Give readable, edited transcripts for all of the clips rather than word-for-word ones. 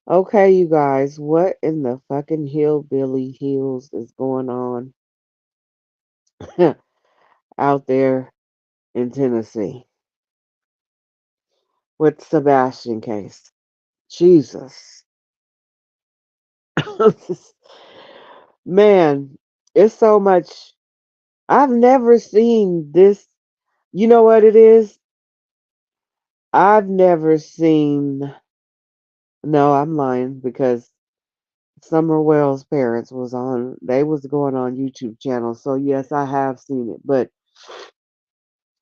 Okay, you guys, what in the fucking hillbilly hills is going on out there in Tennessee with Sebastian case? Jesus. Man, it's so much. I've never seen this. You know what it is? I've never seen. No, I'm lying because Summer Wells' parents was on. They was going on YouTube channel. So yes, I have seen it. But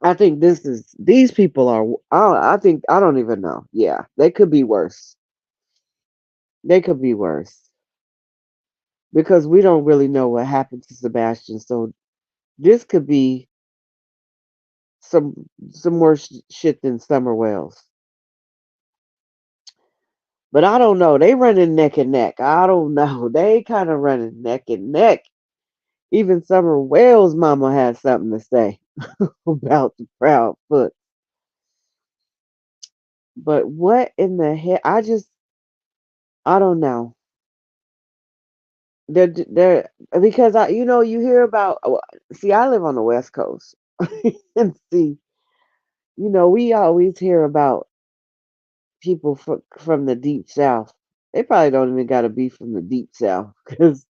I think these people are. I think I don't even know. Yeah, they could be worse. They could be worse because we don't really know what happened to Sebastian. So this could be some worse shit than Summer Wells. But I don't know. They running neck and neck. I don't know. They kind of running neck and neck. Even Summer Wells' mama has something to say about the Proud Foot. But what in the heck? I don't know. They're because you hear about. See, I live on the West Coast, and see, we always hear about people from the deep South. They probably don't even got to be from the deep South because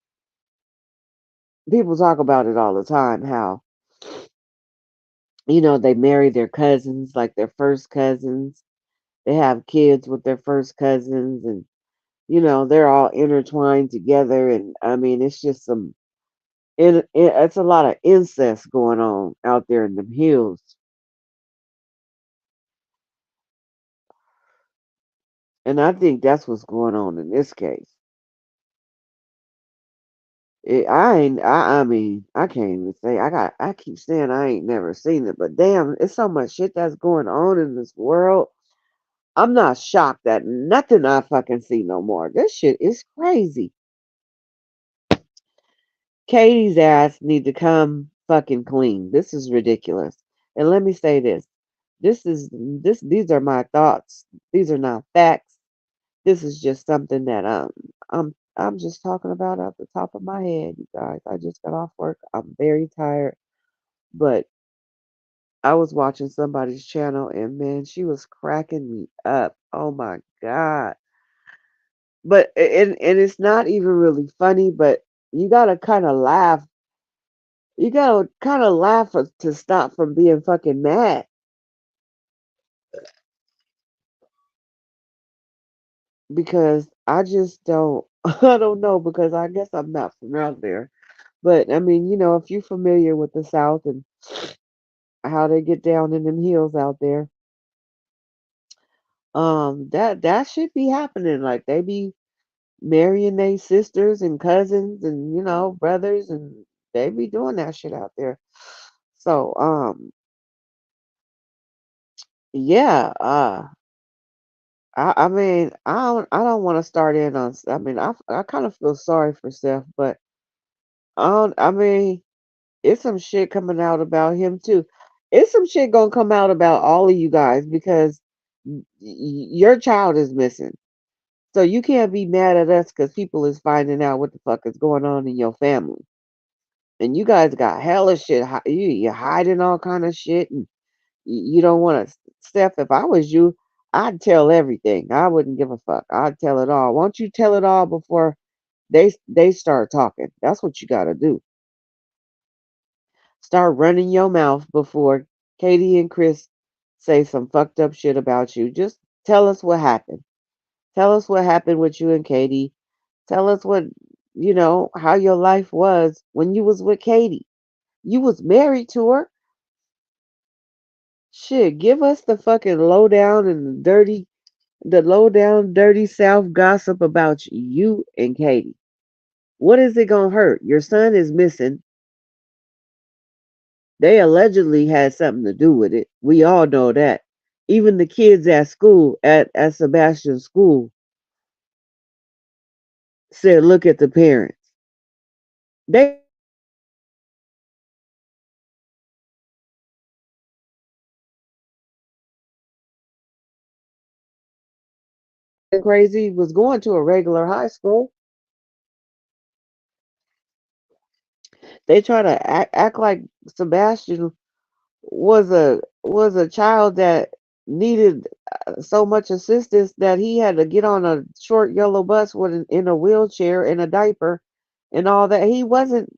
people talk about it all the time. How they marry their cousins, like their first cousins. They have kids with their first cousins, and they're all intertwined together. And I mean, it's just it's a lot of incest going on out there in the hills. And I think that's what's going on in this case. I ain't. I mean, I can't even say. I keep saying I ain't never seen it, but damn, it's so much shit that's going on in this world. I'm not shocked at nothing I fucking see no more. This shit is crazy. Katie's ass need to come fucking clean. This is ridiculous. And let me say this. These are my thoughts. These are not facts. This is just something that I'm just talking about off the top of my head, you guys. I just got off work. I'm very tired, but I was watching somebody's channel and man, she was cracking me up. Oh my god. But and it's not even really funny, but you gotta kind of laugh. You gotta kind of laugh to stop from being fucking mad because I just don't. I don't know because I guess I'm not from out there. But I mean, if you're familiar with the South and how they get down in them hills out there, that should be happening. Like they be marrying their sisters and cousins and brothers, and they be doing that shit out there. So yeah, I mean, I don't want to start in on. I mean, I kind of feel sorry for Seth, but I mean, it's some shit coming out about him too. It's some shit gonna come out about all of you guys because your child is missing. So you can't be mad at us because people is finding out what the fuck is going on in your family. And you guys got hella shit. You're hiding all kind of shit, and you don't want to. Steph, if I was you, I'd tell everything. I wouldn't give a fuck. I'd tell it all. Won't you tell it all before they start talking? That's what you got to do. Start running your mouth before Katie and Chris say some fucked up shit about you. Just tell us what happened. Tell us what happened with you and Katie. Tell us how your life was when you was with Katie. You was married to her. Shit, give us the fucking lowdown and the low down dirty South gossip about you and Katie. What is it gonna hurt? Your son is missing. They allegedly had something to do with it. We all know that. Even the kids at school, at Sebastian's school, said, look at the parents. They crazy, was going to a regular high school. They try to act like Sebastian was a child that needed so much assistance that he had to get on a short yellow bus in a wheelchair in a diaper and all that. He wasn't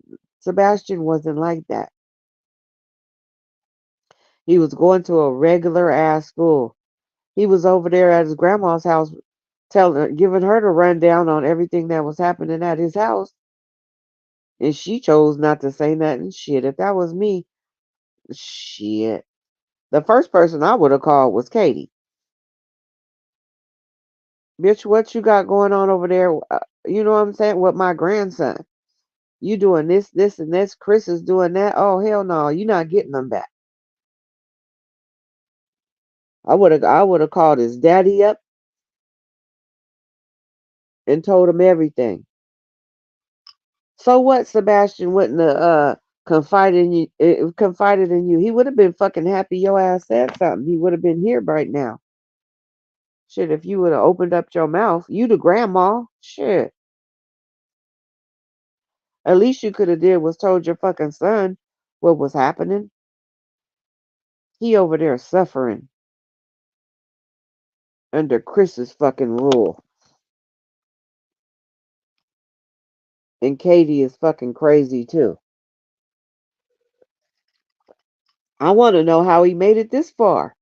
Sebastian wasn't like that. He was going to a regular ass school. He was over there at his grandma's house giving her the rundown on everything that was happening at his house, and she chose not to say nothing. Shit, if that was me, shit. The first person I would have called was Katie. Bitch, what you got going on over there? You know what I'm saying? With my grandson. You doing this, and this. Chris is doing that. Oh, hell no. You're not getting them back. I would have called his daddy up and told him everything. So what, Sebastian wouldn't have confided in you. He would have been fucking happy your ass said something. He would have been here right now. Shit, if you would have opened up your mouth, you the grandma. Shit. At least you could have did was told your fucking son what was happening. He over there suffering under Chris's fucking rule. And Katie is fucking crazy too. I want to know how he made it this far.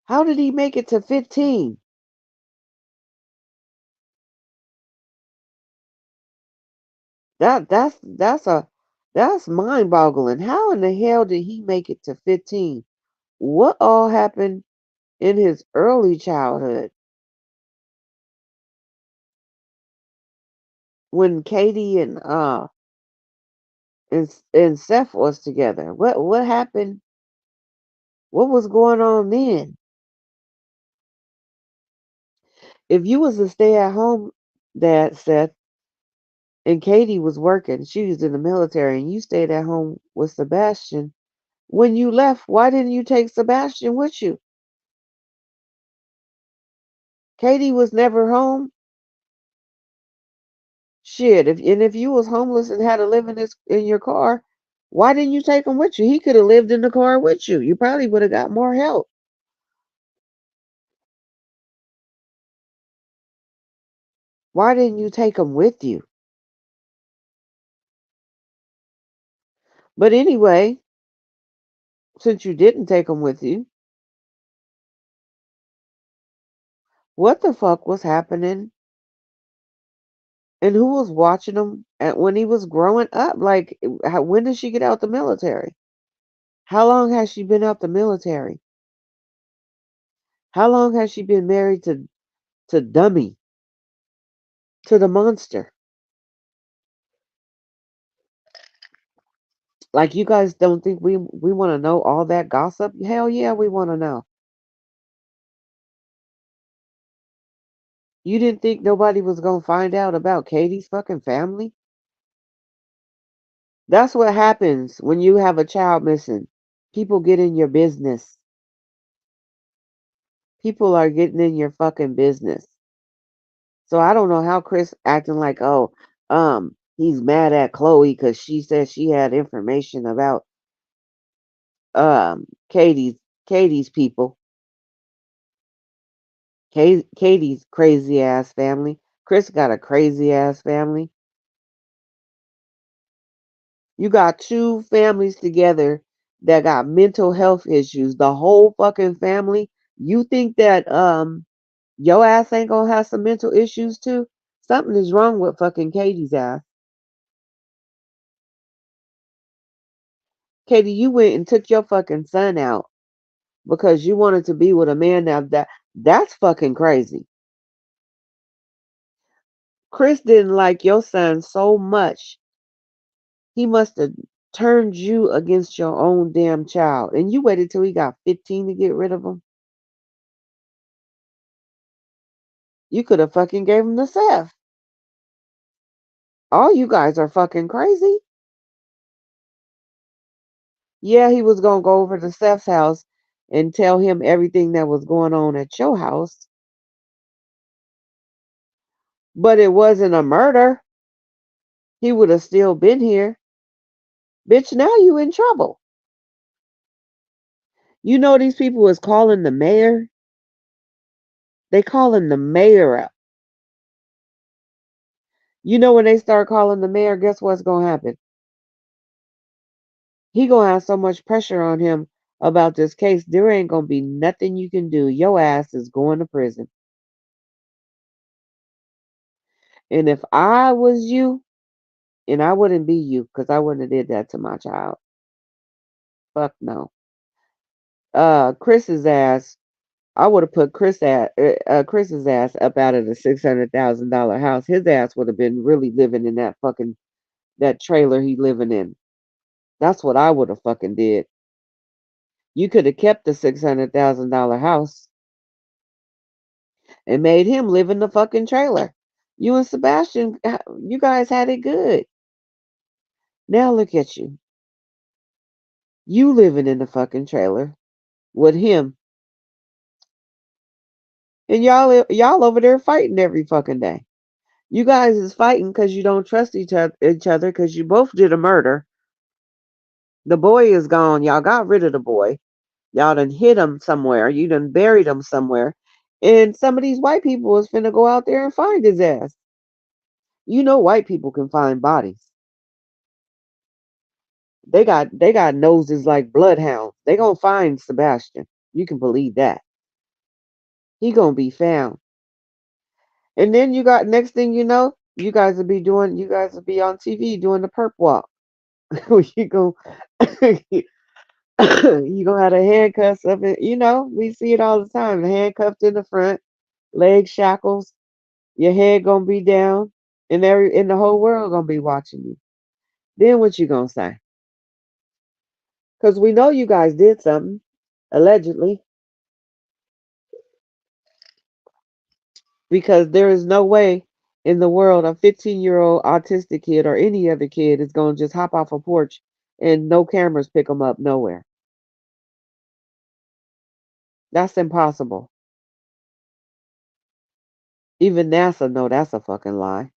How did he make it to 15? That's mind-boggling. How in the hell did he make it to 15? What all happened in his early childhood when Katie and Seth was together? What happened? What was going on then? If you was a stay-at-home dad, Seth, and Katie was working, she was in the military, and you stayed at home with Sebastian, when you left, why didn't you take Sebastian with you? Katie was never home. Shit, if you was homeless and had to live in your car, why didn't you take him with you? He could have lived in the car with you. You probably would have got more help. Why didn't you take him with you? But anyway, since you didn't take him with you, what the fuck was happening? And who was watching him when he was growing up? Like, when did she get out the military? How long has she been out the military? How long has she been married to Dummy, to the monster? Like, you guys don't think we want to know all that gossip? Hell yeah, we want to know. You didn't think nobody was gonna find out about Katie's fucking family? That's what happens when you have a child missing. People get in your business. People are getting in your fucking business. So I don't know how Chris acting like, oh, he's mad at Chloe because she said she had information about um Katie's Katie's people. Katie's crazy ass family. Chris got a crazy ass family. You got two families together that got mental health issues. The whole fucking family. You think that your ass ain't gonna have some mental issues too? Something is wrong with fucking Katie's ass. Katie, you went and took your fucking son out because you wanted to be with a man. Now that's fucking crazy. Chris didn't like your son so much. He must have turned you against your own damn child. And you waited till he got 15 to get rid of him. You could have fucking gave him to Seth. All you guys are fucking crazy. Yeah, he was gonna go over to Seth's house and tell him everything that was going on at your house. But it wasn't a murder. He would have still been here. Bitch, now you in trouble. You know these people is calling the mayor? They calling the mayor up. You know when they start calling the mayor, guess what's gonna happen? He gonna have so much pressure on him about this case, there ain't gonna be nothing you can do. Your ass is going to prison. And if I was you, and I wouldn't be you, because I wouldn't have did that to my child. Fuck no. Chris's ass, I would have put Chris's ass up out of the $600,000 house. His ass would have been really living in that fucking that trailer he living in. That's what I would have fucking did. You could have kept the $600,000 house and made him live in the fucking trailer. You and Sebastian, you guys had it good. Now look at you. You living in the fucking trailer with him, and y'all over there fighting every fucking day. You guys is fighting because you don't trust each other because you both did a murder. The boy is gone. Y'all got rid of the boy. Y'all done hid him somewhere. You done buried him somewhere. And some of these white people is finna go out there and find his ass. You know white people can find bodies. They got noses like bloodhounds. They gonna find Sebastian. You can believe that. He gonna be found. And then you got next thing you know, you guys will be on TV doing the perp walk. you go you gonna have the handcuffs up in, we see it all the time. The handcuffed in the front, leg shackles, your head gonna be down, and the whole world gonna be watching you. Then what you gonna say? Because we know you guys did something, allegedly, because there is no way in the world a 15-year-old autistic kid or any other kid is gonna just hop off a porch and no cameras pick them up nowhere. That's impossible. Even NASA know that's a fucking lie.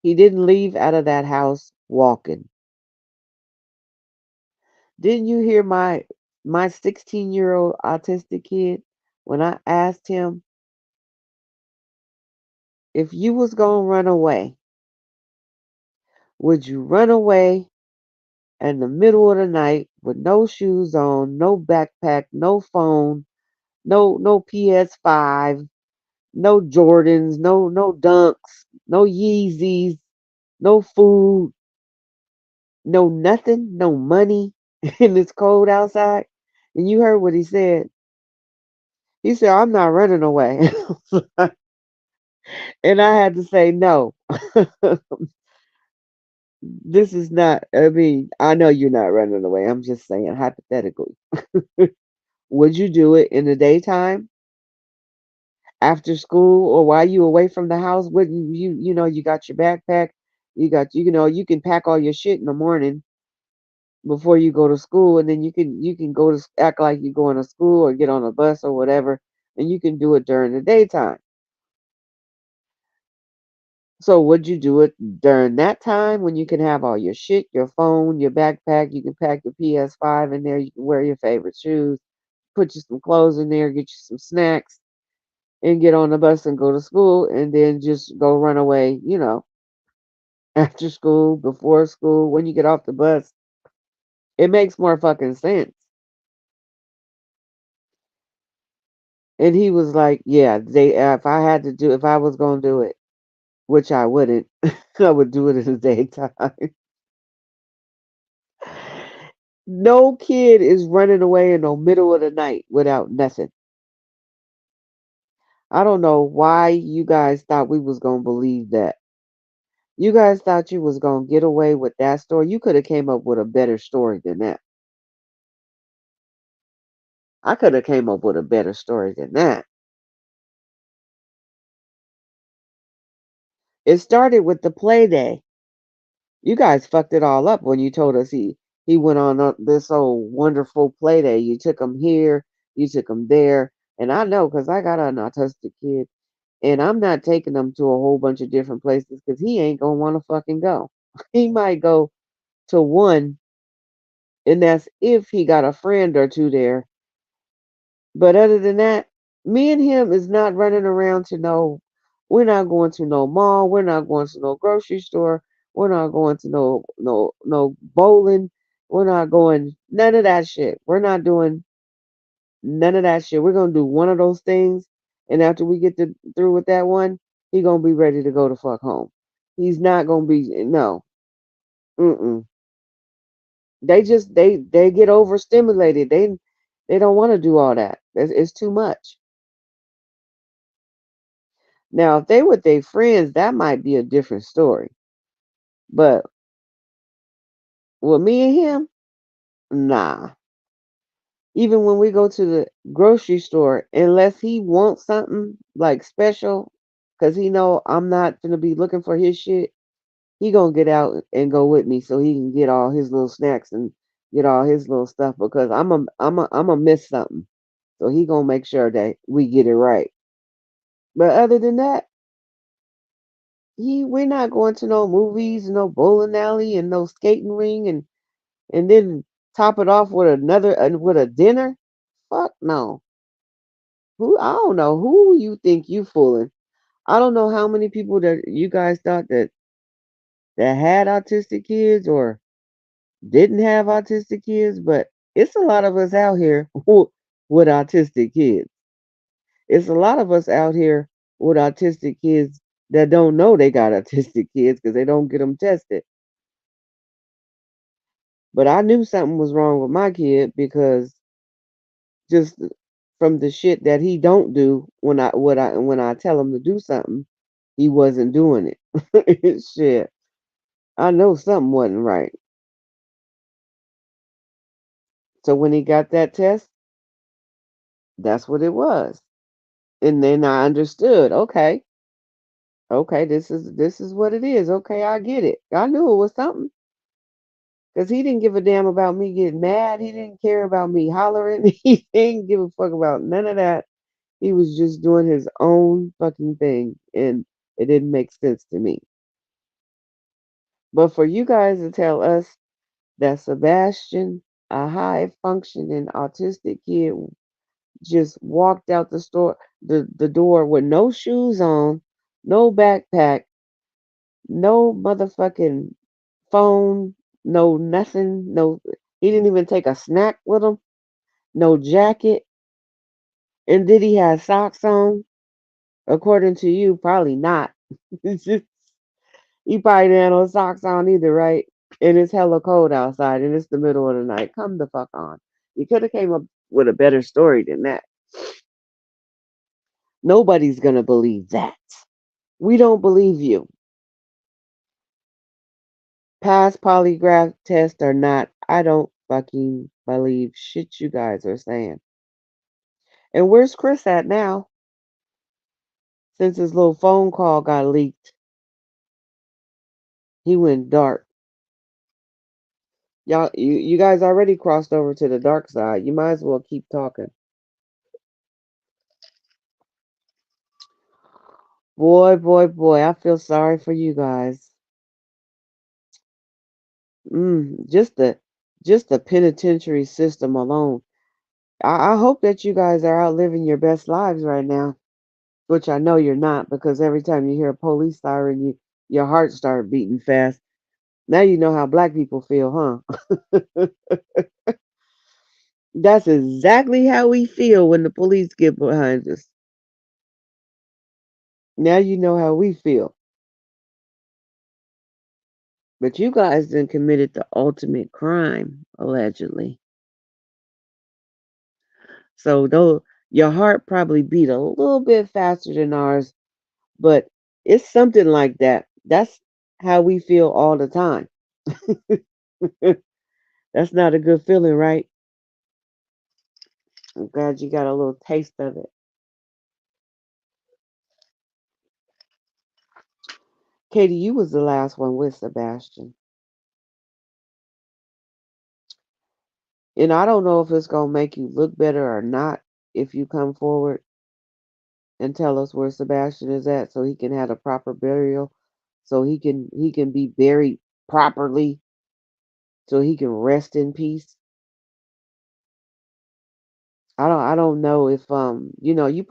He didn't leave out of that house walking. Didn't you hear my 16-year-old autistic kid when I asked him if you was going to run away, would you run away in the middle of the night with no shoes on, no backpack, no phone, no PS5, no Jordans, no Dunks, no Yeezys, no food, no nothing, no money, and it's cold outside? And you heard what he said. He said, I'm not running away. And I had to say, no, this is not, I mean, I know you're not running away. I'm just saying, hypothetically. Would you do it in the daytime, after school, or while you away from the house? Wouldn't you got your backpack, you can pack all your shit in the morning before you go to school, and then you can go to act like you're going to school or get on a bus or whatever, and you can do it during the daytime. So would you do it during that time when you can have all your shit, your phone, your backpack, you can pack your PS5 in there, you can wear your favorite shoes, put you some clothes in there, get you some snacks, and get on the bus and go to school, and then just go run away, after school, before school, when you get off the bus? It makes more fucking sense. And he was like, yeah, if I was going to do it, which I wouldn't, I would do it in the daytime. No kid is running away in the middle of the night without nothing. I don't know why you guys thought we was gonna believe that. You guys thought you was gonna get away with that story. You could have came up with a better story than that. I could have came up with a better story than that. It started with the play day. You guys fucked it all up when you told us he went on this old wonderful play day. You took him here, you took him there. And I know because I got an autistic kid, and I'm not taking him to a whole bunch of different places because he ain't gonna want to fucking go. He might go to one, and that's if he got a friend or two there. But other than that, me and him is not running around to no. We're not going to no mall. We're not going to no grocery store. We're not going to no bowling. We're not going none of that shit. We're not doing none of that shit. We're gonna do one of those things, and after we get through with that one, he gonna be ready to go to fuck home. He's not gonna be no. Mm-mm. They get overstimulated. They don't want to do all that. It's too much. Now, if they with their friends, that might be a different story. But with me and him, nah. Even when we go to the grocery store, unless he wants something like special, because he know I'm not gonna be looking for his shit, he gonna get out and go with me so he can get all his little snacks and get all his little stuff because I'm a miss something. So he gonna make sure that we get it right. But other than that, we're not going to no movies, no bowling alley, and no skating ring, and then top it off with another with a dinner. Fuck no. Who I don't know who you think you fooling. I don't know how many people that you guys thought that had autistic kids or didn't have autistic kids, but it's a lot of us out here with autistic kids. It's a lot of us out here with autistic kids that don't know they got autistic kids because they don't get them tested. But I knew something was wrong with my kid because just from the shit that he don't do when I tell him to do something, he wasn't doing it. Shit, I know something wasn't right. So when he got that test, that's what it was. And then I understood. Okay, okay, this is what it is. Okay, I get it. I knew it was something because he didn't give a damn about me getting mad. He didn't care about me hollering. He didn't give a fuck about none of that. He was just doing his own fucking thing, and it didn't make sense to me. But for you guys to tell us that Sebastian, a high functioning autistic kid, just walked out the door with no shoes on, no backpack, no motherfucking phone, no nothing, no he didn't even take a snack with him, no jacket, and did he have socks on? According to you, probably not. It's just he probably didn't have no socks on either, right? And it's hella cold outside and it's the middle of the night. Come the fuck on. You could have came up with a better story than that. Nobody's gonna believe that. We don't believe you. Past polygraph tests or not, I don't fucking believe shit you guys are saying. And where's Chris at now? Since his little phone call got leaked, he went dark. You guys already crossed over to the dark side. You might as well keep talking. Boy, boy, boy, I feel sorry for you guys. Just the penitentiary system alone. I hope that you guys are out living your best lives right now, which I know you're not because every time you hear a police siren, your heart start beating fast. Now you know how black people feel, huh? That's exactly how we feel when the police get behind us. Now you know how we feel. But you guys then committed the ultimate crime, allegedly. So though your heart probably beat a little bit faster than ours, but it's something like that. That's how we feel all the time. That's not a good feeling, right? I'm glad you got a little taste of it. Katie, you was the last one with Sebastian. And I don't know if it's gonna make you look better or not. if you come forward and tell us where Sebastian is at so he can have a proper burial, so he can be buried properly, so he can rest in peace. I don't know if you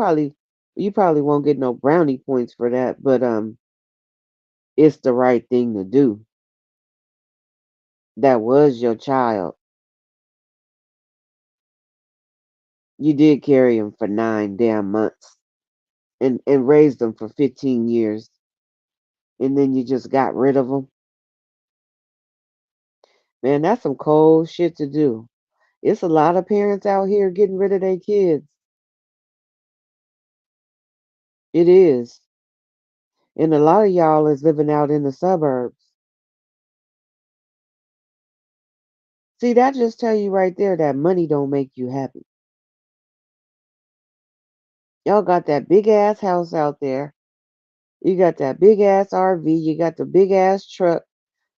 probably won't get no brownie points for that, but it's the right thing to do. That was your child. You did carry him for 9 damn months and raised him for 15 years, and then you just got rid of him. Man, that's some cold shit to do. It's a lot of parents out here getting rid of their kids. It is. And a lot of y'all is living out in the suburbs. See, that just tell you right there that money don't make you happy. Y'all got that big ass house out there. You got that big ass RV. You got the big ass truck.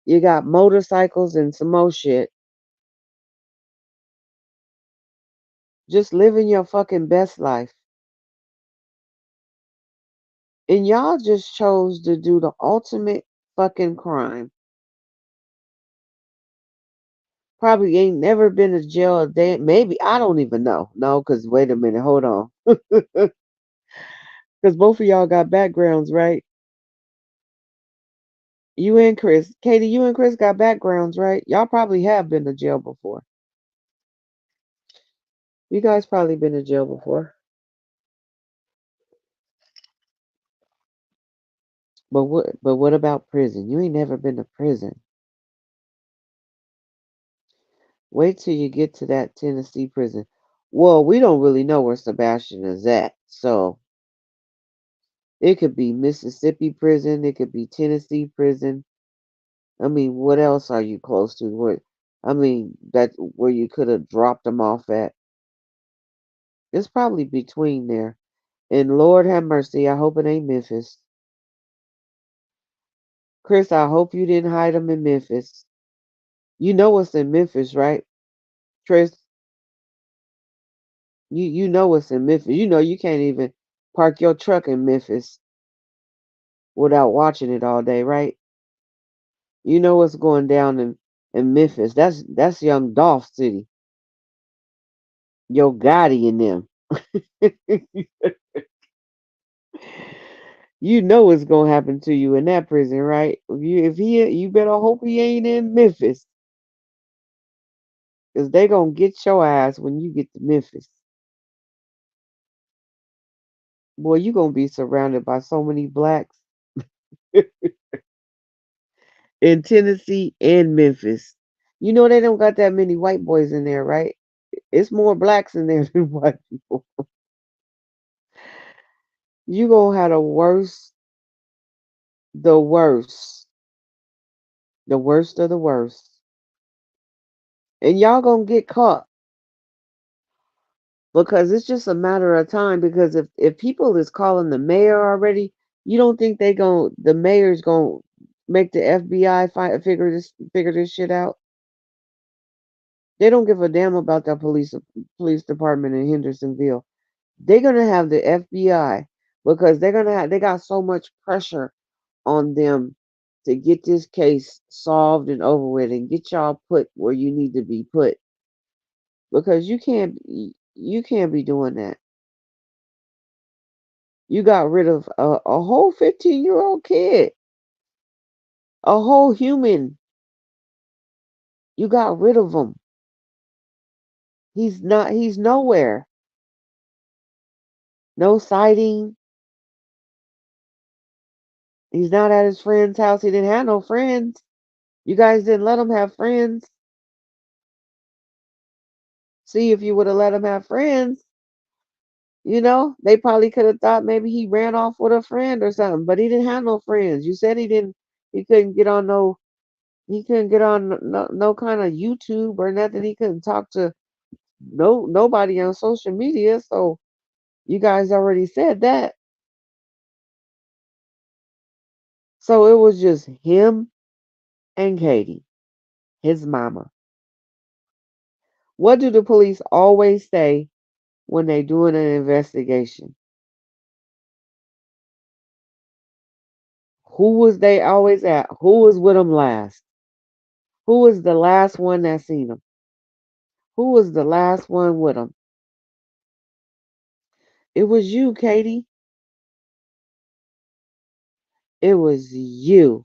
You got motorcycles and some more shit. Just living your fucking best life. And y'all just chose to do the ultimate fucking crime. Probably ain't never been to jail a day. Maybe. I don't even know. No, because wait a minute. Hold on. Because both of y'all got backgrounds, right? You and Chris. Katie, you and Chris got backgrounds, right? Y'all probably have been to jail before. You guys probably been to jail before. But what about prison? You ain't never been to prison. Wait till you get to that Tennessee prison. Well, we don't really know where Sebastian is at. So it could be Mississippi prison, it could be Tennessee prison. I mean, what else are you close to? That where you could have dropped them off at. It's probably between there. And Lord have mercy, I hope it ain't Memphis. Chris, I hope you didn't hide them in Memphis. You know what's in Memphis, right? Chris, you know what's in Memphis. You know you can't even park your truck in Memphis without watching it all day, right? You know what's going down in Memphis. That's young Dolph City. Yo Gotti and them. You know what's gonna happen to you in that prison, right? You better hope he ain't in Memphis, cause they gonna get your ass when you get to Memphis. Boy, you gonna be surrounded by so many blacks in Tennessee and Memphis. You know they don't got that many white boys in there, right? It's more blacks in there than white people. You gonna have the worst, the worst of the worst, and y'all gonna get caught because it's just a matter of time. Because if people is calling the mayor already, you don't think the mayor's gonna make the FBI figure this shit out? They don't give a damn about the police department in Hendersonville. They're gonna have the FBI because they got so much pressure on them to get this case solved and over with and get y'all put where you need to be put because you can't be doing that. You got rid of a whole 15-year-old kid, a whole human. You got rid of him. He's nowhere. No sighting. He's not at his friend's house. He didn't have no friends. You guys didn't let him have friends. See, if you would have let him have friends, they probably could have thought maybe he ran off with a friend or something, but he didn't have no friends. You said he couldn't get on no kind of YouTube or nothing. He couldn't talk to nobody on social media. So you guys already said that. So it was just him and Katie, his mama. What do the police always say when they doing an investigation? Who was they always at? Who was with them last? Who was the last one that seen them? Who was the last one with them? It was you, Katie. It was you.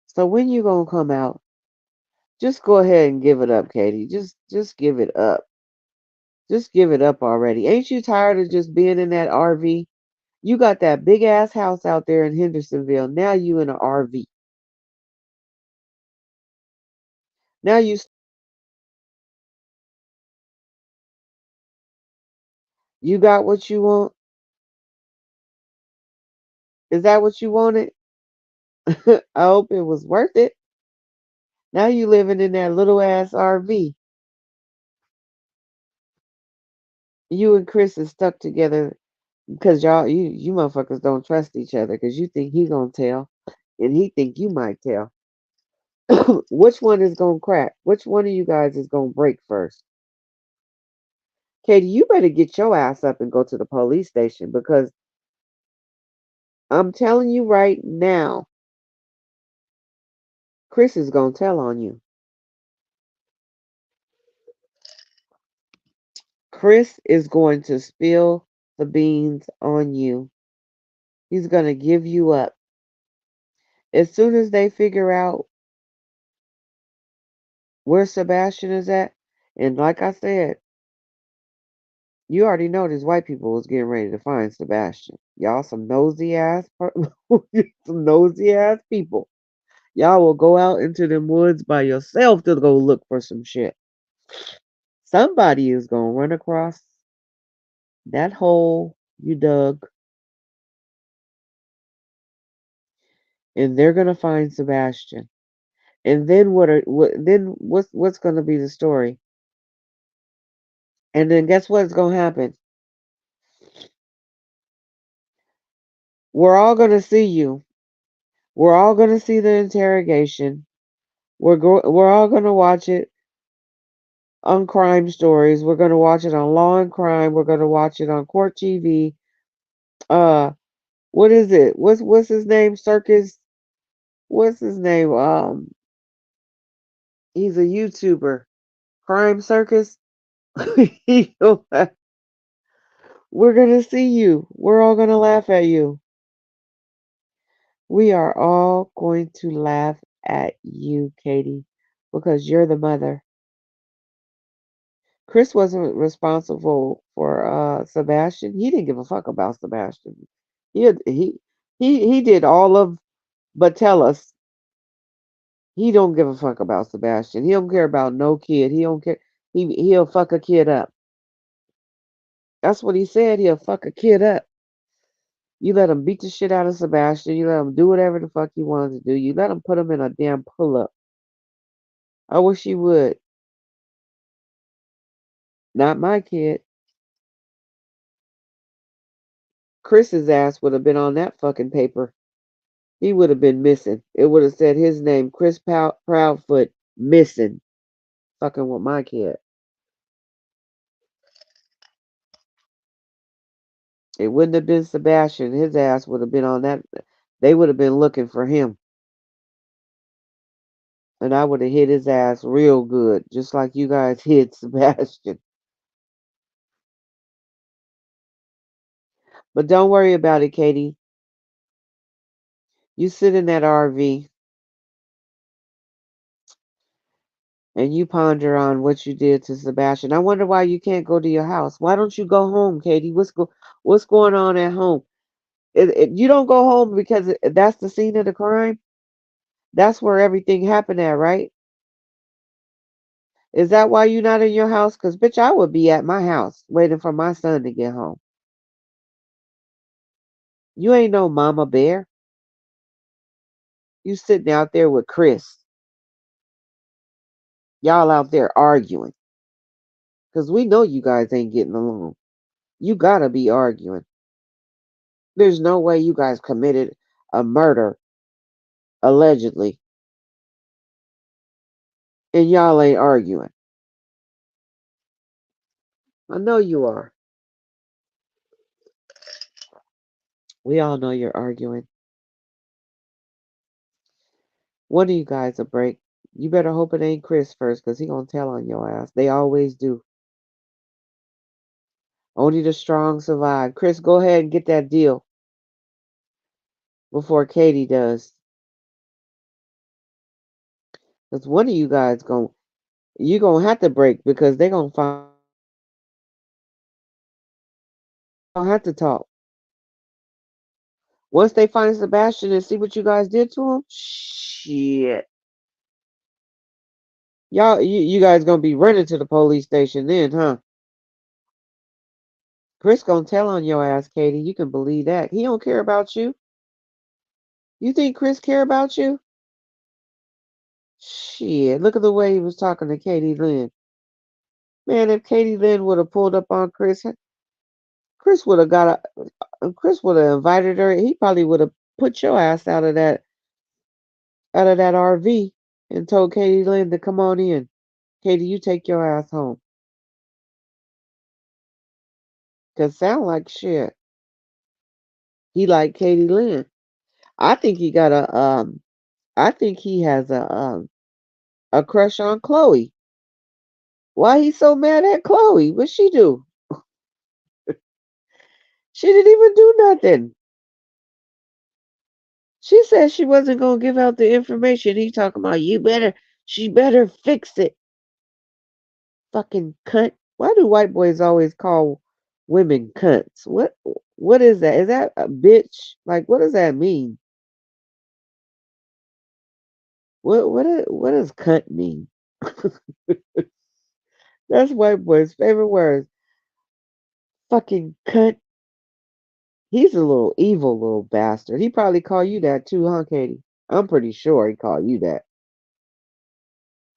So when you gonna come out? Just go ahead and give it up, Katie. Just give it up. Just give it up already. Ain't you tired of just being in that RV? You got that big ass house out there in Hendersonville. Now you in an RV. Now you got what you want. Is that what you wanted? I hope it was worth it. Now you living in that little ass RV. You and Chris is stuck together because you motherfuckers don't trust each other because you think he gonna tell and he think you might tell. Which one is gonna crack? Which one of you guys is gonna break first? Katie, you better get your ass up and go to the police station because I'm telling you right now, Chris is gonna tell on you. Chris is going to spill the beans on you. He's gonna give you up. As soon as they figure out where Sebastian is at, and like I said, you already know these white people was getting ready to find Sebastian. Y'all some nosy ass some nosy ass people. Y'all will go out into the woods by yourself to go look for some shit. Somebody is gonna run across that hole you dug, and they're gonna find Sebastian. And then what's gonna be the story? And then guess what's gonna happen? We're all gonna see you. We're all gonna see the interrogation. We're all gonna watch it on crime stories. We're gonna watch it on Law and Crime. We're gonna watch it on Court TV. Uh, what is it? What's his name? Circus. What's his name? He's a YouTuber. Crime Circus. We're gonna see you. We're all gonna laugh at you. We are all going to laugh at you, Katie, because you're the mother. Chris wasn't responsible for Sebastian. He didn't give a fuck about Sebastian. He had- he did all of but tell us he don't give a fuck about Sebastian. He don't care about no kid. He don't care. He'll fuck a kid up. That's what he said. He'll fuck a kid up. You let him beat the shit out of Sebastian. You let him do whatever the fuck he wanted to do. You let him put him in a damn pull up. I wish he would. Not my kid. Chris's ass would have been on that fucking paper. He would have been missing. It would have said his name, Chris Proudfoot, missing. Fucking with my kid. It wouldn't have been Sebastian. His ass would have been on that. They would have been looking for him. And I would have hit his ass real good, just like you guys hit Sebastian. But don't worry about it, Katie. You sit in that RV and you ponder on what you did to Sebastian. I wonder why you can't go to your house. Why don't you go home, Katie? What's going on at home? You don't go home because that's the scene of the crime. That's where everything happened at, right? Is that why you're not in your house? Because, bitch, I would be at my house waiting for my son to get home. You ain't no mama bear. You sitting out there with Chris. Y'all out there arguing. Because we know you guys ain't getting along. You gotta be arguing. There's no way you guys committed a murder, allegedly. And y'all ain't arguing. I know you are. We all know you're arguing. One of you guys will break. You better hope it ain't Chris first, because he gonna tell on your ass. They always do. Only the strong survive. Chris, go ahead and get that deal before Katie does. Because one of you guys you gonna have to break, because they gonna have to talk. Once they find Sebastian and see what you guys did to him, shit. You guys gonna be running to the police station then, huh? Chris gonna tell on your ass, Katie. You can believe that. He don't care about you. You think Chris care about you? Shit, look at the way he was talking to Katie Lynn. Man, if Katie Lynn would have pulled up on Chris, Chris would have Chris would have invited her. He probably would have put your ass out of that RV and told Katie Lynn to come on in. Katie, you take your ass home. 'Cause sound like shit. He like Katie Lynn. I think he got I think he has a crush on Chloe. Why he so mad at Chloe? What she do? She didn't even do nothing. She said she wasn't gonna give out the information. He talking about she better fix it. Fucking cunt. Why do white boys always call women cunts? What is that? Is that a bitch? Like, what does that mean? What does cunt mean? That's white boy's favorite word. Fucking cunt. He's a little evil little bastard. He probably call you that too, huh, Katie? I'm pretty sure he called you that.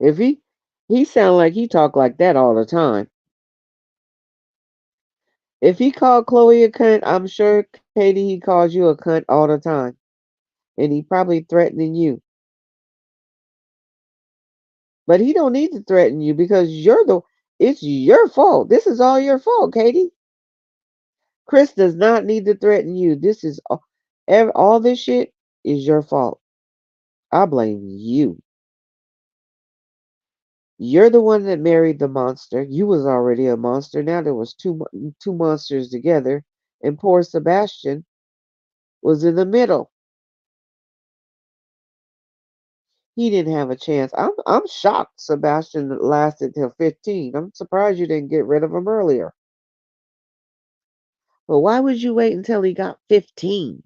If he sound like he talk like that all the time. If he called Chloe a cunt, I'm sure, Katie, he calls you a cunt all the time. And he probably threatening you. But he don't need to threaten you, because it's your fault. This is all your fault, Katie. Chris does not need to threaten you. This is all this shit is your fault. I blame you. You're the one that married the monster. You was already a monster. Now there was two monsters together, and poor Sebastian was in the middle. He didn't have a chance. I'm shocked Sebastian lasted till 15. I'm surprised you didn't get rid of him earlier. But why would you wait until he got 15?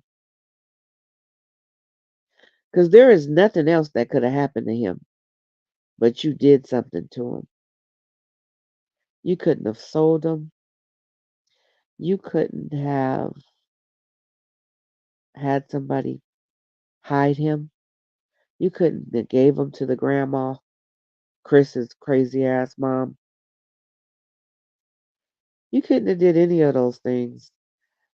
Because there is nothing else that could have happened to him. But you did something to him. You couldn't have sold him. You couldn't have had somebody hide him. You couldn't have gave him to the grandma, Chris's crazy ass mom. You couldn't have did any of those things.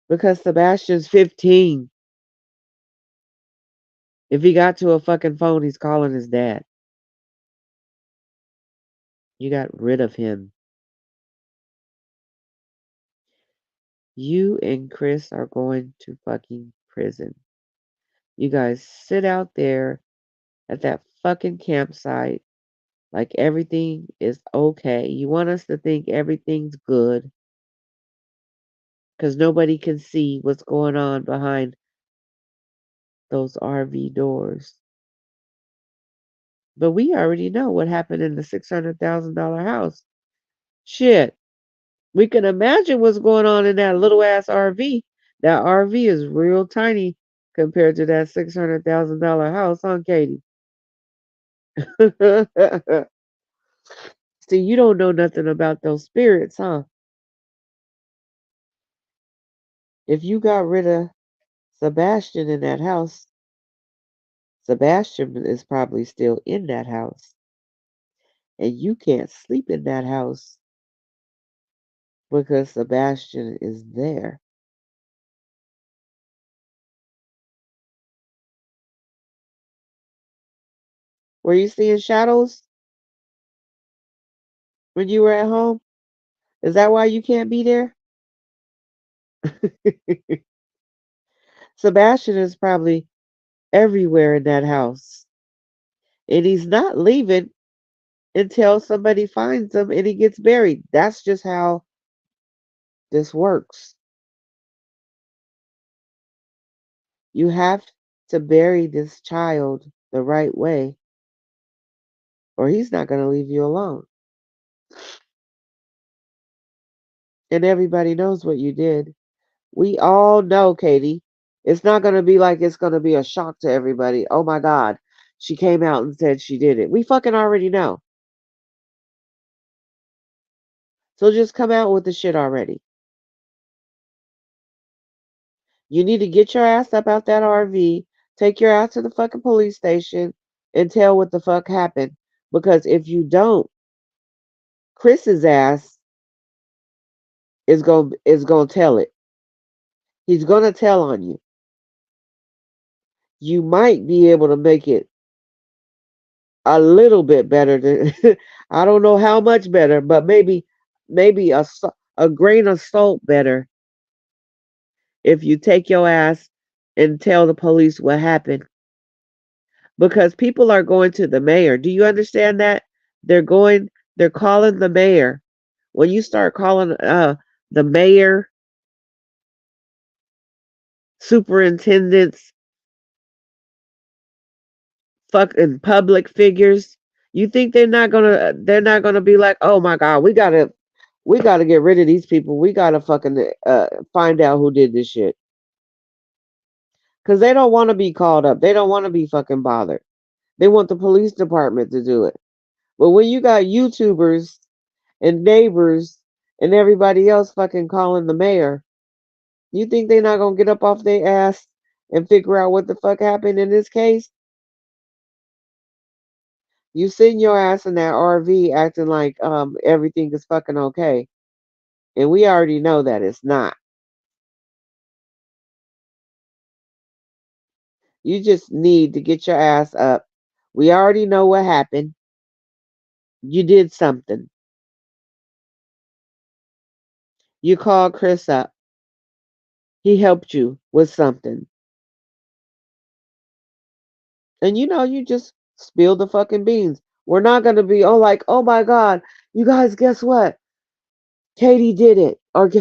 Because Sebastian's 15. If he got to a fucking phone, he's calling his dad. You got rid of him. You and Chris are going to fucking prison. You guys sit out there at that fucking campsite like everything is okay. You want us to think everything's good because nobody can see what's going on behind those RV doors. But we already know what happened in the $600,000 house. Shit. We can imagine what's going on in that little ass RV. That RV is real tiny compared to that $600,000 house, huh, Katie? See, you don't know nothing about those spirits, huh? If you got rid of Sebastian in that house, Sebastian is probably still in that house. And you can't sleep in that house because Sebastian is there. Were you seeing shadows? when you were at home? Is that why you can't be there? Sebastian is probably everywhere in that house. And he's not leaving until somebody finds him and he gets buried. That's just how this works. You have to bury this child the right way, or he's not going to leave you alone. And everybody knows what you did. We all know, Katie. It's not going to be like it's going to be a shock to everybody. Oh my God, she came out and said she did it. We fucking already know. So just come out with the shit already. You need to get your ass up out that RV, take your ass to the fucking police station, and tell what the fuck happened. Because if you don't, Chris's ass is gonna tell it. He's gonna tell on you. You might be able to make it a little bit better than I don't know how much better, but maybe a grain of salt better if you take your ass and tell the police what happened. Because people are going to the mayor. Do you understand that? They're calling the mayor. When you start calling the mayor, superintendents, fucking public figures, you think they're not gonna be like, oh my God, we gotta get rid of these people. We gotta fucking find out who did this shit. Cause they don't want to be called up. They don't want to be fucking bothered. They want the police department to do it. But when you got YouTubers and neighbors and everybody else fucking calling the mayor, you think they're not gonna get up off their ass and figure out what the fuck happened in this case? You sitting your ass in that RV acting like everything is fucking okay. And we already know that it's not. You just need to get your ass up. We already know what happened. You did something. You called Chris up. He helped you with something. And you just spill the fucking beans. We're not gonna be like, oh my God, you guys, guess what? Katie did it, or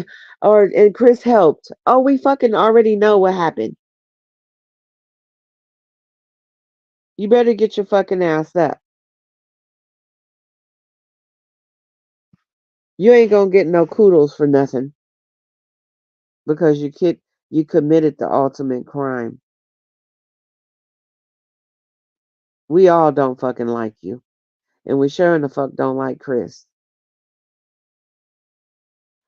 and Chris helped. Oh, we fucking already know what happened. You better get your fucking ass up. You ain't gonna get no kudos for nothing because you committed the ultimate crime. We all don't fucking like you, and we sure in the fuck don't like Chris.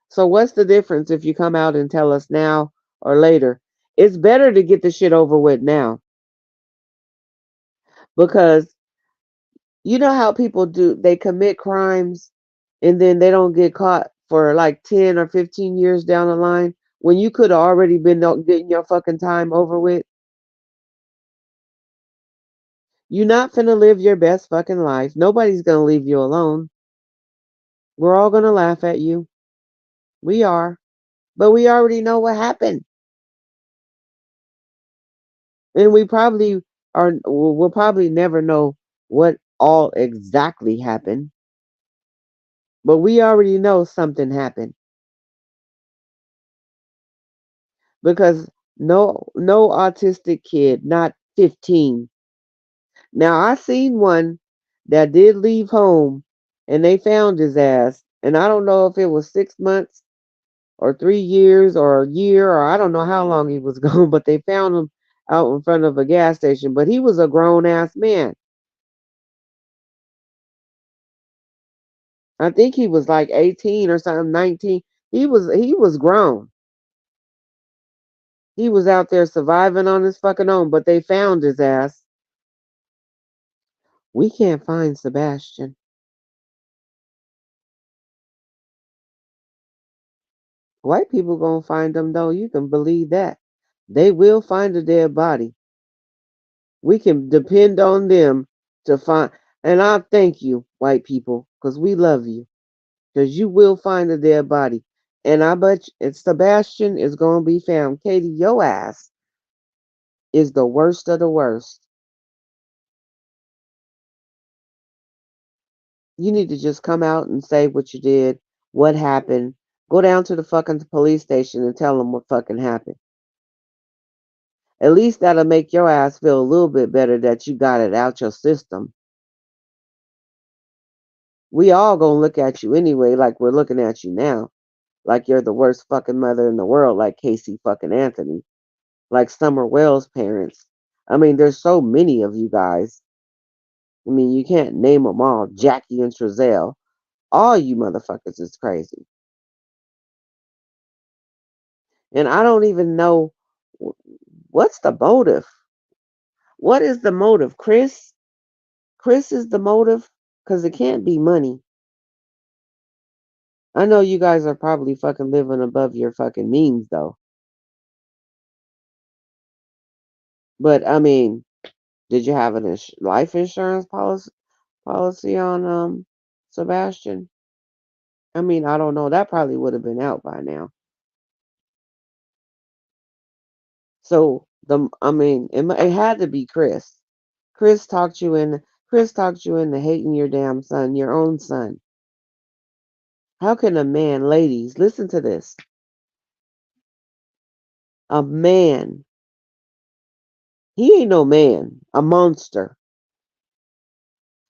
So what's the difference if you come out and tell us now or later? It's better to get the shit over with now because you know how people do, they commit crimes and then they don't get caught for like 10 or 15 years down the line when you could have already been getting your fucking time over with. You're not finna live your best fucking life. Nobody's gonna leave you alone. We're all gonna laugh at you. We are. But we already know what happened. And we'll probably never know what all exactly happened. But we already know something happened. Because no autistic kid, not 15. Now I seen one that did leave home and they found his ass. And I don't know if it was 6 months or 3 years or a year or I don't know how long he was gone, but they found him out in front of a gas station. But he was a grown ass man. I think he was like 18 or something, 19. He was grown. He was out there surviving on his fucking own, but they found his ass. We can't find Sebastian. White people gonna find him though. You can believe that. They will find a dead body. We can depend on them to find. And I thank you, white people, because we love you. because you will find a dead body. And I bet Sebastian is going to be found. Katie, your ass is the worst of the worst. You need to just come out and say what you did, what happened. Go down to the fucking police station and tell them what fucking happened. At least that'll make your ass feel a little bit better that you got it out your system. We all gonna look at you anyway like we're looking at you now. Like you're the worst fucking mother in the world, like Casey fucking Anthony. Like Summer Wells' parents. I mean, there's so many of you guys. I mean, you can't name them all. Jackie and Trezelle. All you motherfuckers is crazy. And I don't even know what's the motive. What is the motive? Chris? Chris is the motive? Because it can't be money. I know you guys are probably fucking living above your fucking means, though. But, I mean, did you have an life insurance policy on Sebastian? I mean, I don't know. That probably would have been out by now. So I mean, it had to be Chris. Chris talked you into hating your damn son, your own son. How can a man, ladies, listen to this. A man, he ain't no man, a monster.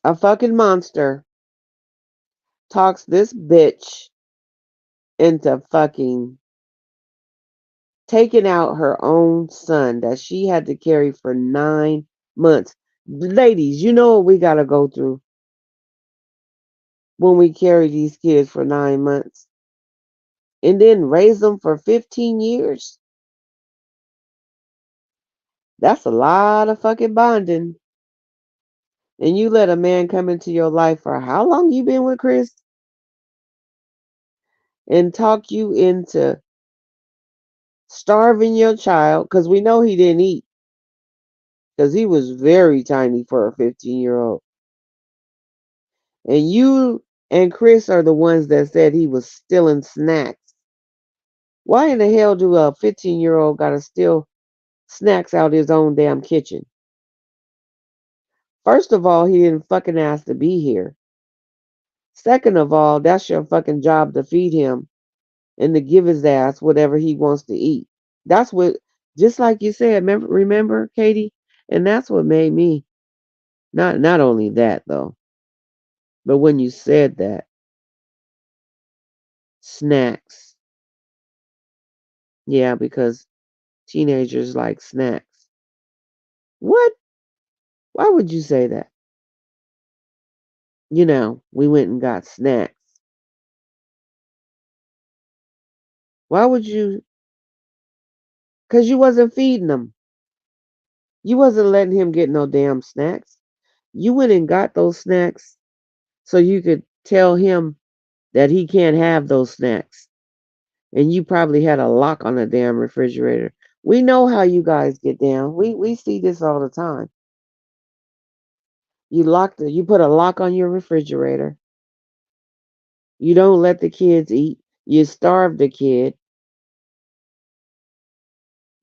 A fucking monster talks this bitch into fucking taking out her own son that she had to carry for 9 months. Ladies, you know what we gotta go through when we carry these kids for 9 months and then raise them for 15 years. That's a lot of fucking bonding. And you let a man come into your life for how long you been with Chris and talk you into starving your child because we know he didn't eat because he was very tiny for a 15-year-old. And you and Chris are the ones that said he was stealing snacks. Why in the hell do a 15-year-old gotta steal snacks out his own damn kitchen? First of all, he didn't fucking ask to be here. Second of all, that's your fucking job to feed him and to give his ass whatever he wants to eat. That's what, just like you said, remember, Katie? And that's what made me, not only that though, but when you said that, snacks. Yeah, because teenagers like snacks. What? Why would you say that? You know, we went and got snacks. Why would you? Because you wasn't feeding them. You wasn't letting him get no damn snacks. You went and got those snacks so you could tell him that he can't have those snacks. And you probably had a lock on the damn refrigerator. We know how you guys get down. We see this all the time. You put a lock on your refrigerator. You don't let the kids eat. You starve the kid.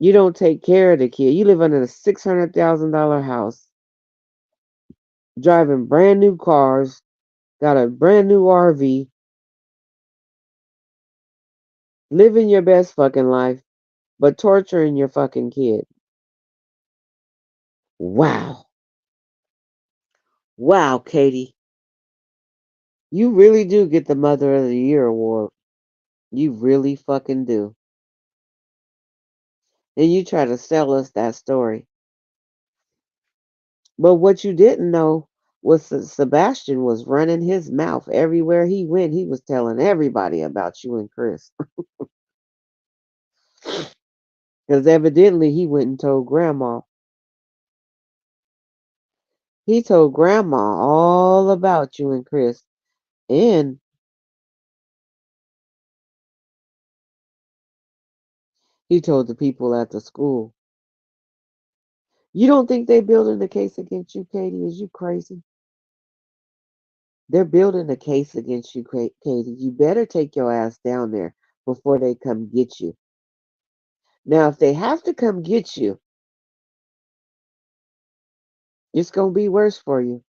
You don't take care of the kid. You live in a $600,000 house, driving brand new cars, got a brand new RV, living your best fucking life, but torturing your fucking kid. Wow. Wow, Katie. You really do get the Mother of the Year award. You really fucking do. And you try to sell us that story. But what you didn't know was that Sebastian was running his mouth everywhere he went. He was telling everybody about you and Chris. Because evidently he went and told Grandma. He told Grandma all about you and Chris. And he told the people at the school. You don't think they building the case against you, Katie? Is you crazy? They're building a case against you, Katie. You better take your ass down there before they come get you. Now, if they have to come get you, it's gonna be worse for you.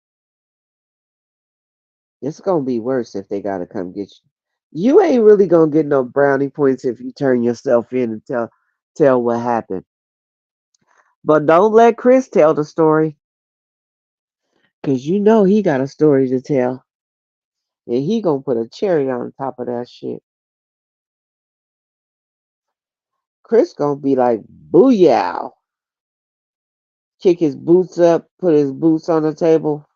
It's gonna be worse if they gotta come get you. You ain't really gonna get no brownie points if you turn yourself in and tell what happened. But don't let Chris tell the story, 'cause you know he got a story to tell. And he gonna put a cherry on top of that shit. Chris gonna be like, booyah. Kick his boots up, put his boots on the table.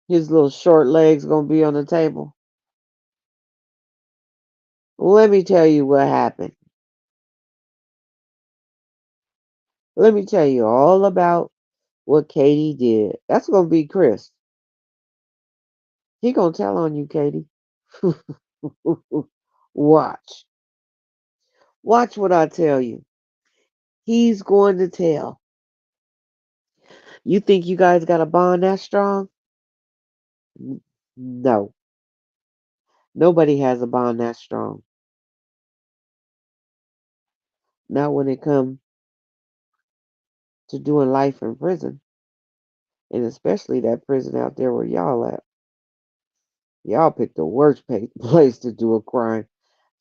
His little short legs gonna be on the table. Let me tell you what happened. Let me tell you all about what Katie did. That's gonna be Chris. He gonna tell on you, Katie. Watch. Watch what I tell you. He's going to tell. You think you guys got a bond that strong? No. Nobody has a bond that strong. Not when it comes to doing life in prison. And especially that prison out there where y'all at. Y'all picked the worst place to do a crime,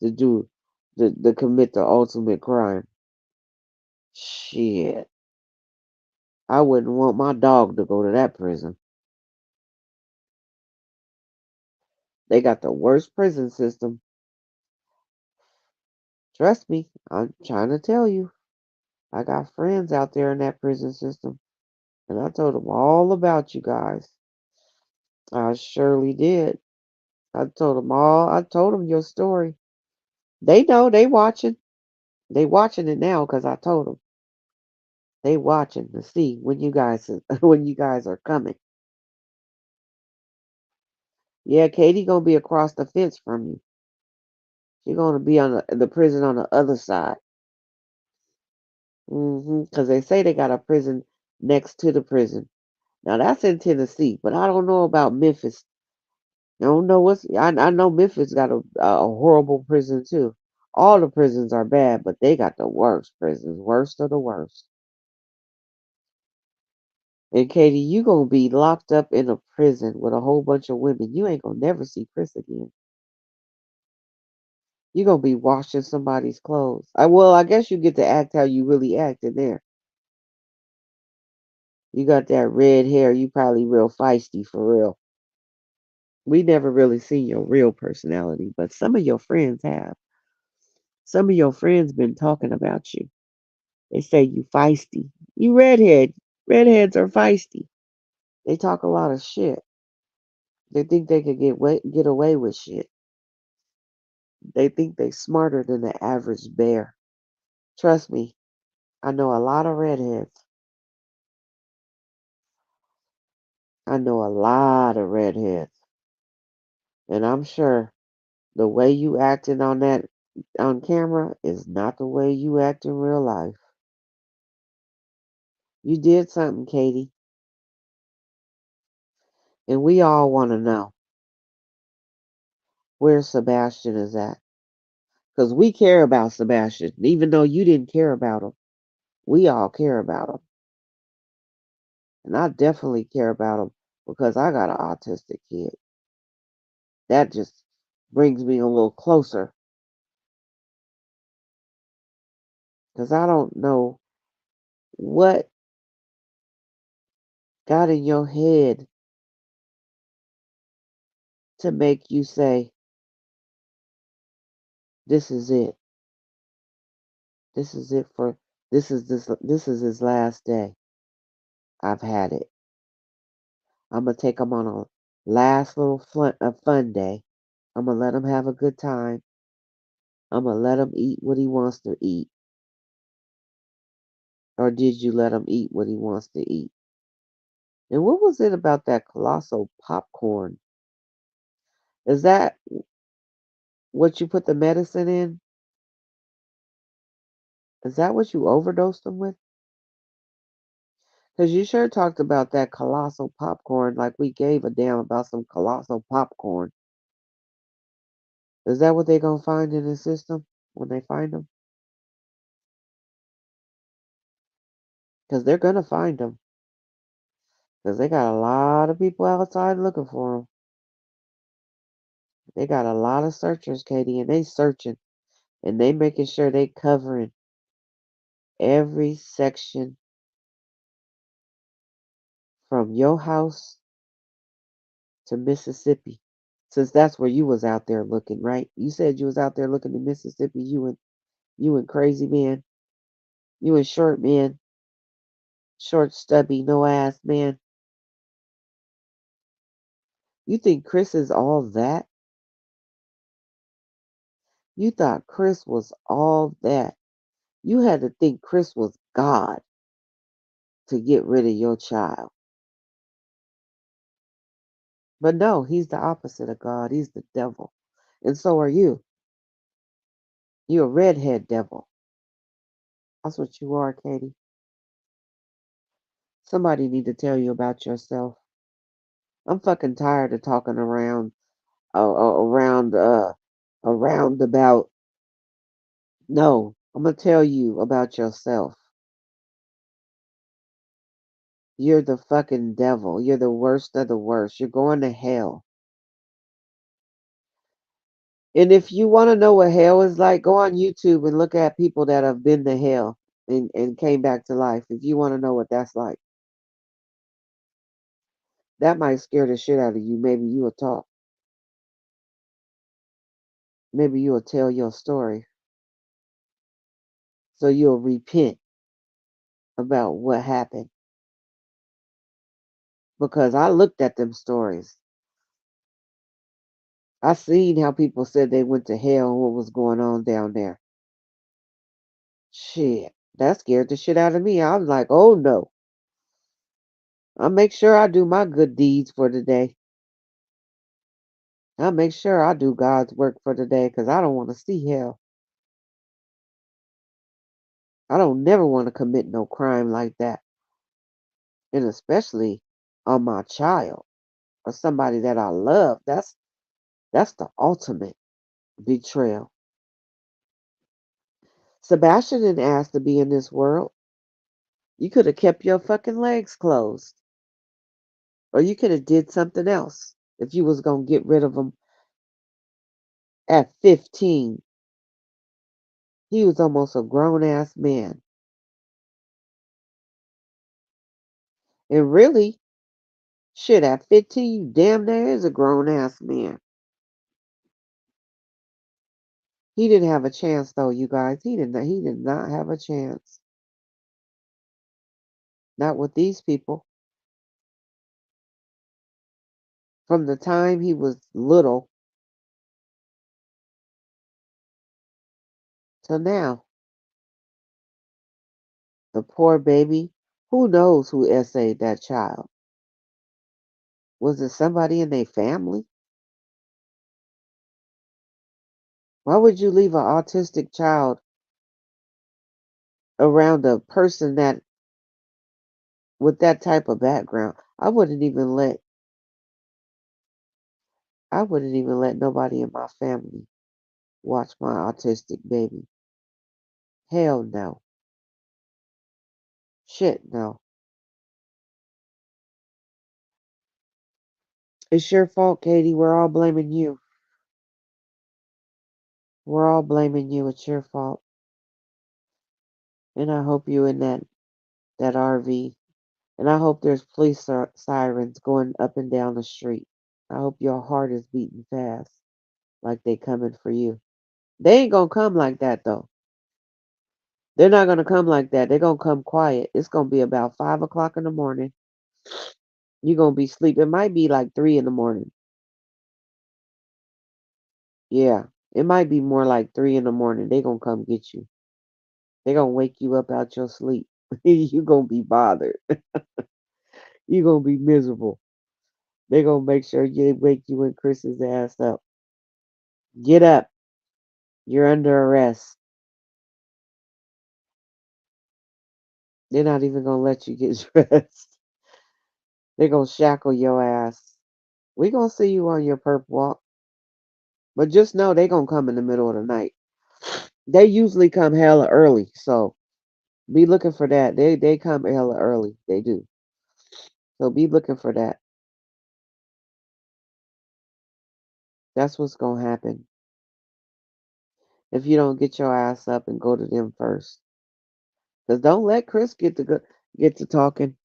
to do, to commit the ultimate crime. Shit. I wouldn't want my dog to go to that prison. They got the worst prison system. Trust me, I'm trying to tell you. I got friends out there in that prison system, and I told them all about you guys. I surely did. I told them all. I told them your story. They know. They watching. They watching it now because I told them. They watching to see when you guys when you guys are coming. Yeah, Katie gonna be across the fence from you. She gonna be on the prison on the other side. Because they say they got a prison next to the prison. Now that's in Tennessee, but I don't know about Memphis. I don't know what's. I know Memphis got a horrible prison too. All the prisons are bad, but they got the worst prisons, worst of the worst. And Katie, you gonna be locked up in a prison with a whole bunch of women. You ain't gonna never see Chris again. You gonna be washing somebody's clothes. I guess you get to act how you really act in there. You got that red hair. You probably real feisty for real. We never really seen your real personality, but some of your friends have. Some of your friends been talking about you. They say you feisty. You redhead. Redheads are feisty. They talk a lot of shit. They think they could get away with shit. They think they smarter than the average bear. Trust me, I know a lot of redheads. I know a lot of redheads. And I'm sure the way you acting on that on camera is not the way you act in real life. You did something, Katie, and we all want to know where Sebastian is at. Because we care about Sebastian. Even though you didn't care about him, we all care about him. And I definitely care about him because I got an autistic kid. That just brings me a little closer because I don't know what got in your head to make you say, this is it. This is it for this is his last day. I've had it. I'm gonna take him on a last little fun day. I'm gonna let him have a good time. I'm gonna let him eat what he wants to eat. Or did you let him eat what he wants to eat? And what was it about that colossal popcorn? Is that what you put the medicine in? Is that what you overdosed him with? Because you sure talked about that colossal popcorn like we gave a damn about some colossal popcorn. Is that what they gonna find in the system when they find them? Because they're gonna find them. Because they got a lot of people outside looking for them. They got a lot of searchers, Katie, and they searching. And they making sure they covering every section from your house to Mississippi. Since that's where you was out there looking, right? You said you was out there looking in Mississippi, you and crazy man. You and short man. Short stubby, no ass man. You think Chris is all that? You thought Chris was all that. You had to think Chris was God to get rid of your child. But no, he's the opposite of God. He's the devil. And so are you. You're a redhead devil. That's what you are, Katie. Somebody need to tell you about yourself. I'm fucking tired of talking around about. No, I'm gonna tell you about yourself. You're the fucking devil. You're the worst of the worst. You're going to hell. And if you want to know what hell is like, go on YouTube and look at people that have been to hell and came back to life. If you want to know what that's like, that might scare the shit out of you. Maybe you will talk. Maybe you will tell your story. So you'll repent about what happened. Because I looked at them stories. I seen how people said they went to hell and what was going on down there. Shit. That scared the shit out of me. I was like, oh no. I'll make sure I do my good deeds for the day. I'll make sure I do God's work for the day because I don't want to see hell. I don't never want to commit no crime like that. And especially on my child or somebody that I love. That's the ultimate betrayal. Sebastian didn't ask to be in this world. You could have kept your fucking legs closed. Or you could have did something else if you was gonna get rid of him at 15. He was almost a grown ass man. And really, shit, at 15, you damn near is a grown ass man. He didn't have a chance though, you guys. He did not have a chance. Not with these people. From the time he was little till now. The poor baby. Who knows who essayed that child? Was it somebody in their family? Why would you leave an autistic child around a person that with that type of background? I wouldn't even let nobody in my family watch my autistic baby. Hell no. Shit no. It's your fault, Katie. We're all blaming you. We're all blaming you. It's your fault. And I hope you in that RV. And I hope there's police sirens going up and down the street. I hope your heart is beating fast, like they coming for you. They ain't gonna come like that though. They're not gonna come like that. They're gonna come quiet. It's gonna be about 5 o'clock in the morning. You're gonna be asleep. It might be like 3 in the morning. Yeah. It might be more like 3 in the morning. They gonna come get you. They gonna wake you up out your sleep. You gonna be bothered. You gonna be miserable. They gonna make sure you wake you and Chris's ass up. Get up. You're under arrest. They're not even gonna let you get dressed. They're gonna shackle your ass. We gonna see you on your perp walk. But just know they gonna come in the middle of the night. They usually come hella early, so be looking for that. They come hella early. They do. So be looking for that. That's what's gonna happen if you don't get your ass up and go to them first. Cause don't let Chris get to talking.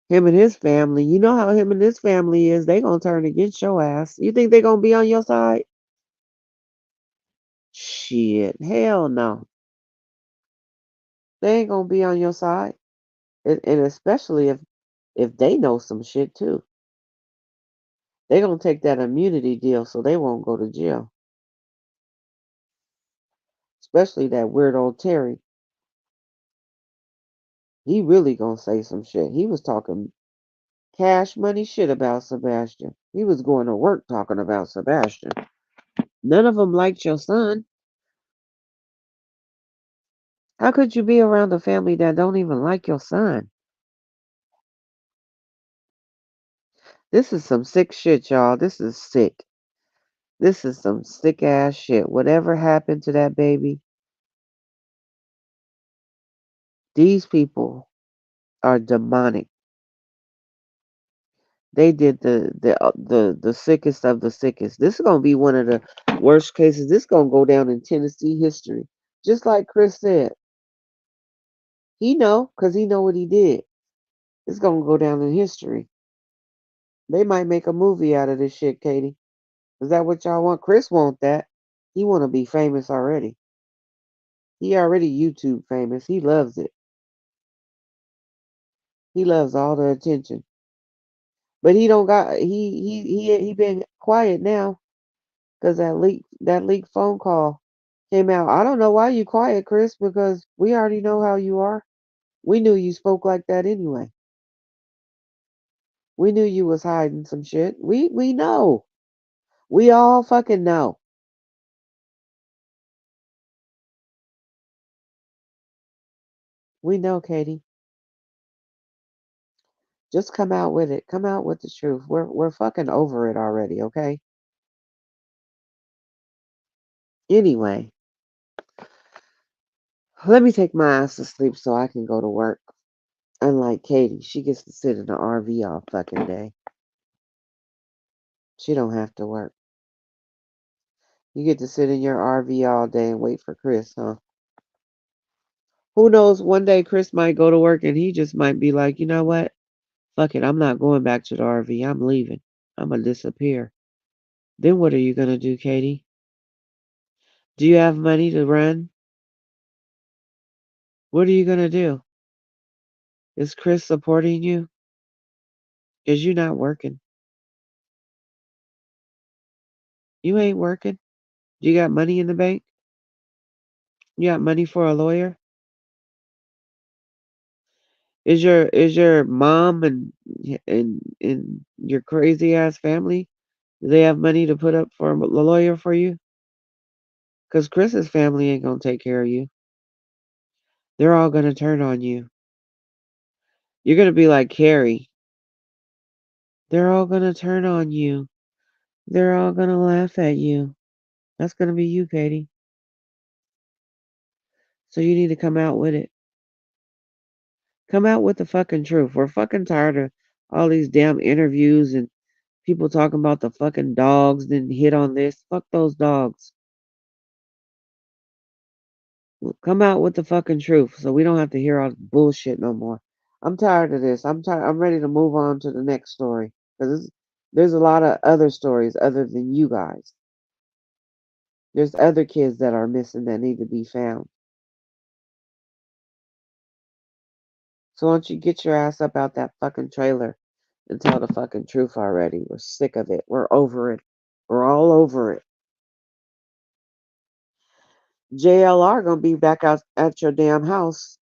Him and his family. You know how him and his family is. They gonna turn against your ass. You think they gonna be on your side? Shit, hell no. They ain't gonna be on your side. And especially if they know some shit too. They gonna take that immunity deal so they won't go to jail. Especially that weird old Terry. He really gonna say some shit. He was talking cash money shit about Sebastian. He was going to work talking about Sebastian. None of them liked your son. How could you be around a family that don't even like your son? This is some sick shit, y'all. This is sick. This is some sick ass shit. Whatever happened to that baby, these people are demonic. They did the sickest of the sickest. This is gonna be one of the worst cases. This gonna go down in Tennessee history. Just like Chris said. He know, cause he know what he did. It's gonna go down in history. They might make a movie out of this shit, Katie. Is that what y'all want? Chris want that. He wanna be famous already. He already YouTube famous. He loves it. He loves all the attention. But he don't got he been quiet now because that leak phone call came out. I don't know why you quiet, Chris, because we already know how you are. We knew you spoke like that anyway. We knew you was hiding some shit. We know. We all fucking know. We know, Katie. Just come out with it. Come out with the truth. We're fucking over it already, okay? Anyway, let me take my ass to sleep so I can go to work. Unlike Katie, she gets to sit in the RV all fucking day. She don't have to work. You get to sit in your RV all day and wait for Chris, huh? Who knows? One day Chris might go to work and he just might be like, you know what? Fuck it. I'm not going back to the RV. I'm leaving. I'm going to disappear. Then what are you going to do, Katie? Do you have money to run? What are you going to do? Is Chris supporting you? Is you not working? You ain't working? You got money in the bank? You got money for a lawyer? Is your mom and your crazy ass family? Do they have money to put up for a lawyer for you? Cause Chris's family ain't gonna take care of you. They're all gonna turn on you. You're gonna be like Carrie. They're all gonna turn on you. They're all gonna laugh at you. That's gonna be you, Katie. So you need to come out with it. Come out with the fucking truth. We're fucking tired of all these damn interviews and people talking about the fucking dogs didn't hit on this. Fuck those dogs. Come out with the fucking truth so we don't have to hear all the bullshit no more. I'm tired of this. I'm tired. I'm ready to move on to the next story because there's a lot of other stories other than you guys. There's other kids that are missing that need to be found. So why don't you get your ass up out that fucking trailer and tell the fucking truth already? We're sick of it. We're over it. We're all over it. JLR gonna be back out at your damn house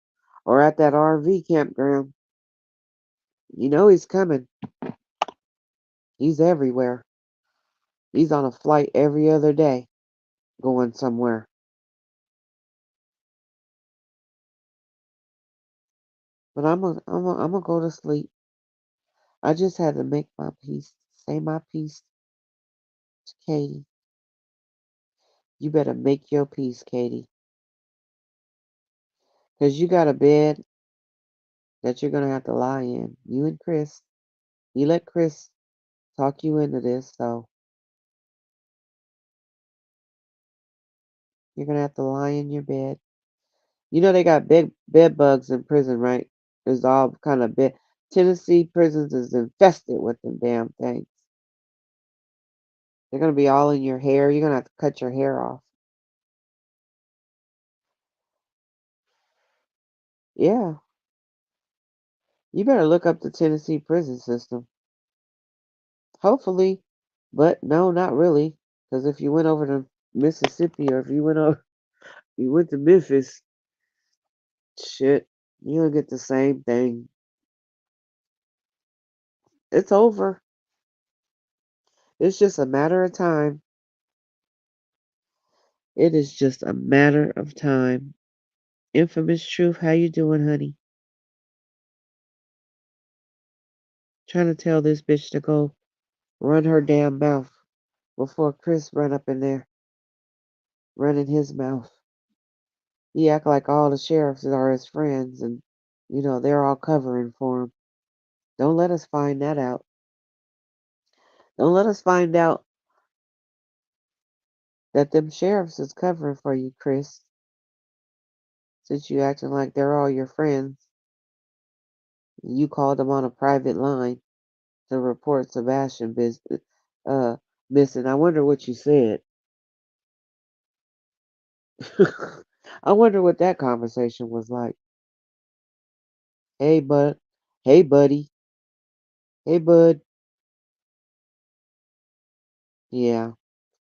or at that RV campground. You know he's coming. He's everywhere. He's on a flight every other day, going somewhere. But I'm gonna go to sleep. I just had to make my peace. Say my piece to Katie. You better make your peace, Katie. 'Cause you got a bed that you're gonna have to lie in. You and Chris. You let Chris talk you into this, so you're gonna have to lie in your bed. You know they got bed bugs in prison, right? There's all kind of bed. Tennessee prisons is infested with them damn things. They're gonna be all in your hair. You're gonna have to cut your hair off. Yeah, you better look up the Tennessee prison system. Hopefully, but no, not really. Because if you went over to Mississippi or if you went to Memphis, shit, you'll get the same thing. It's over. It's just a matter of time. It is just a matter of time. Infamous Truth, how you doing, honey? Trying to tell this bitch to go run her damn mouth before Chris run up in there, running his mouth. He act like all the sheriffs are his friends and, they're all covering for him. Don't let us find that out. Don't let us find out that them sheriffs is covering for you, Chris, since you acting like they're all your friends. You called them on a private line to report Sebastian uh, missing. I wonder what you said. I wonder what that conversation was like. Hey, bud. Hey, buddy. Hey, bud. Yeah,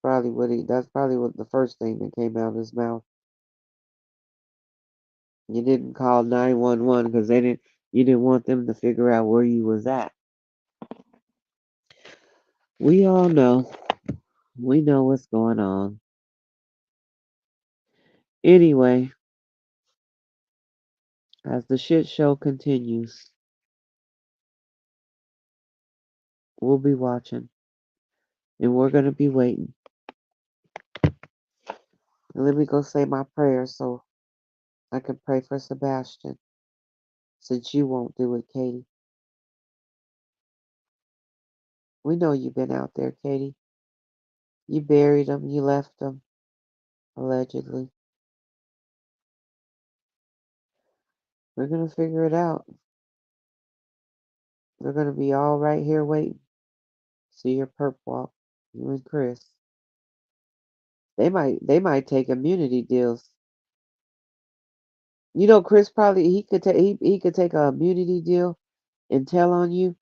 that's probably what the first thing that came out of his mouth. You didn't call 911 because you didn't want them to figure out where you was at. We all know. We know what's going on. Anyway, as the shit show continues, we'll be watching and we're gonna be waiting. And let me go say my prayers so I can pray for Sebastian, since you won't do it, Katie. We know you've been out there, Katie. You buried him, you left him, allegedly. We're gonna figure it out. We're gonna be all right here waiting. See your perp walk, you and Chris. They might take immunity deals. Chris probably he could take a immunity deal and tell on you,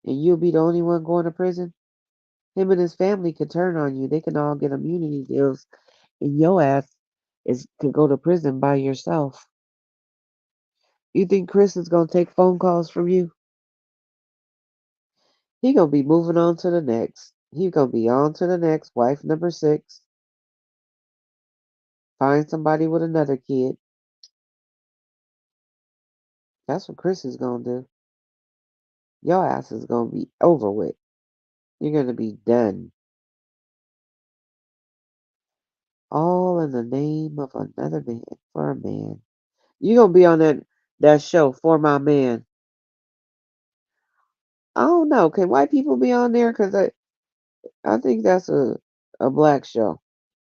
and you'll be the only one going to prison. Him and his family could turn on you. They can all get immunity deals, and your ass is could go to prison by yourself. You think Chris is gonna take phone calls from you? He gonna be moving on to the next. He gonna be on to the next wife number 6. Find somebody with another kid. That's what Chris is gonna do. Your ass is gonna be over with. You're gonna be done. All in the name of another man for a man. You gonna be on that show for my man. I don't know. Can white people be on there? Cause I think that's a black show.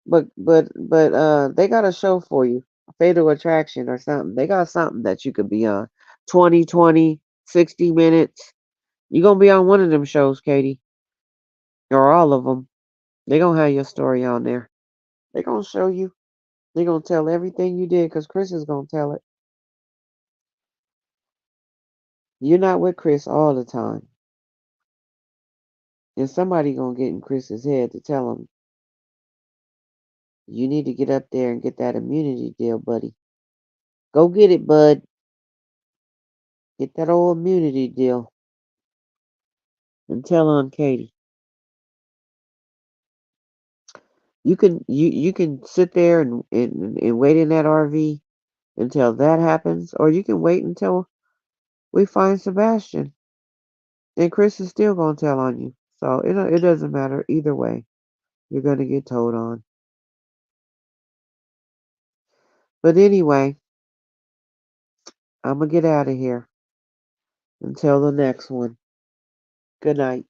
But they got a show for you. Fatal Attraction or something. They got something that you could be on. 2020, 60 minutes. You gonna be on one of them shows, Katie, or all of them. They gonna have your story on there. They gonna show you. They gonna tell everything you did, cause Chris is gonna tell it. You're not with Chris all the time, and somebody gonna get in Chris's head to tell him you need to get up there and get that immunity deal, buddy. Go get it, bud. Get that old immunity deal and tell on Katie. You can sit there and wait in that RV until that happens, or you can wait until we find Sebastian, and Chris is still gonna tell on you. So it doesn't matter either way. You're gonna get told on. But anyway, I'm gonna get out of here until the next one. Good night.